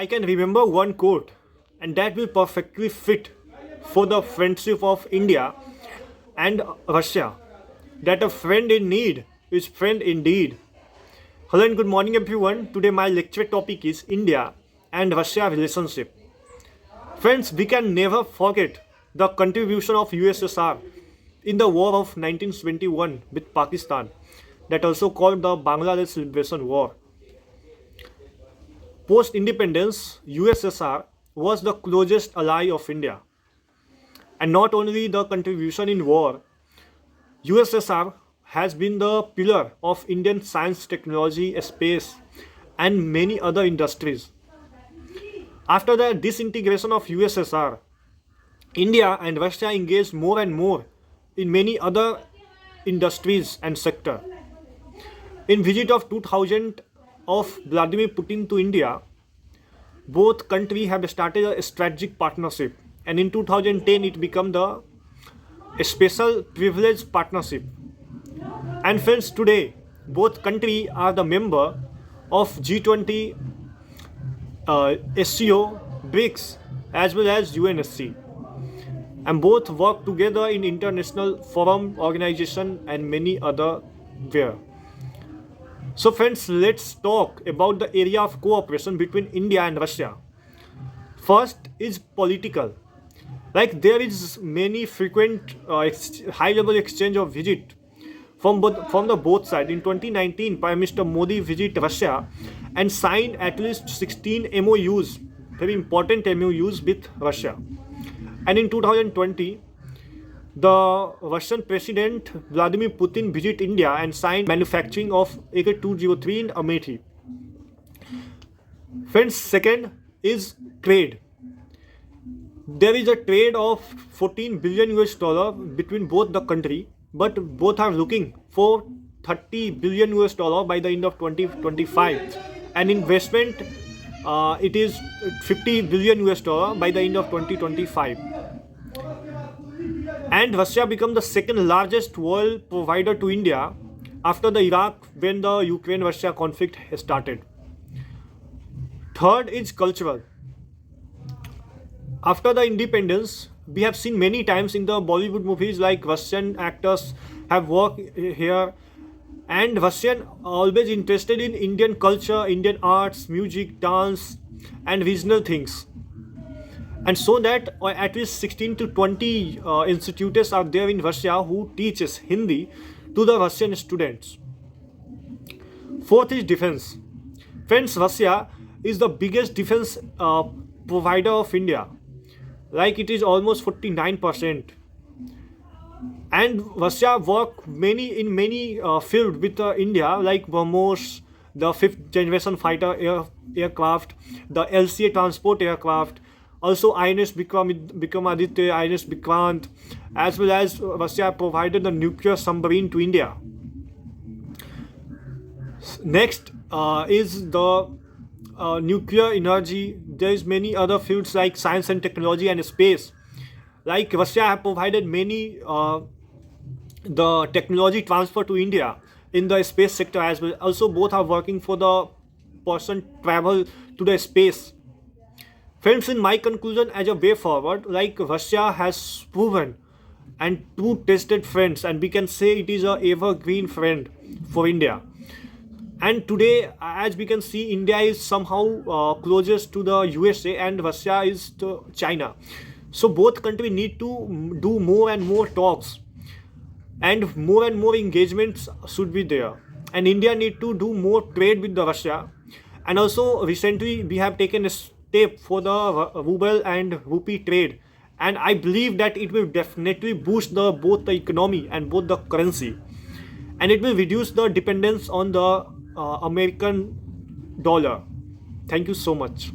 I can remember one quote, and that will perfectly fit for the friendship of India and Russia. That a friend in need is friend indeed. Hello and good morning everyone. Today my lecture topic is India and Russia relationship. Friends, we can never forget the contribution of USSR in the war of 1971 with Pakistan, that also called the Bangladesh Liberation War. Post-independence, USSR was the closest ally of India. And not only the contribution in war, USSR has been the pillar of Indian science, technology, space, and many other industries. After the disintegration of USSR, India and Russia engaged more and more in many other industries and sector. In visit of 2000 of Vladimir Putin to India, both countries have started a strategic partnership, and in 2010 it became the special privileged partnership. And friends, today both countries are the member of G20, SCO, BRICS, as well as UNSC, and both work together in international forum, organization, and many other where. So friends, let's talk about the area of cooperation between India and Russia. First is political. Like there is many frequent high-level exchange of visit from both sides. In 2019, Prime Minister Modi visit Russia and signed at least 16 MOUs, very important MOUs with Russia. And in 2020, the Russian President Vladimir Putin visit India and signed manufacturing of AK-203 in Amethi. Friends, second is trade. There is a trade of 14 billion US dollar between both the country, but both are looking for 30 billion US dollar by the end of 2025, and investment it is 50 billion US dollar by the end of 2025. And Russia became the second largest world provider to India after the Iraq when the Ukraine-Russia conflict started. Third is cultural. After the independence, we have seen many times in the Bollywood movies like Russian actors have worked here, and Russian always interested in Indian culture, Indian arts, music, dance, and regional things. And so that at least 16 to 20 institutes are there in Russia who teaches Hindi to the Russian students. Fourth is defense. Friends, Russia is the biggest defense provider of India. Like it is almost 49%. And Russia work in many fields with India, like BrahMos, the 5th generation fighter aircraft, the LCA transport aircraft, also INS Vikramaditya, INS Vikrant, as well as Russia provided the nuclear submarine to India. Next is the nuclear energy. There is many other fields like science and technology and space. Like Russia have provided many the technology transfer to India in the space sector as well. Also both are working for the person travel to the space. Friends, in my conclusion, as a way forward, like Russia has proven and true tested friends, and we can say it is a evergreen friend for India. And today, as we can see, India is somehow closest to the USA and Russia is to China. So both countries need to do more and more talks, and more engagements should be there. And India need to do more trade with the Russia. And also recently we have taken a step for the ruble and rupee trade, and I believe that it will definitely boost both the economy and both the currency, and it will reduce the dependence on the American dollar. Thank you so much.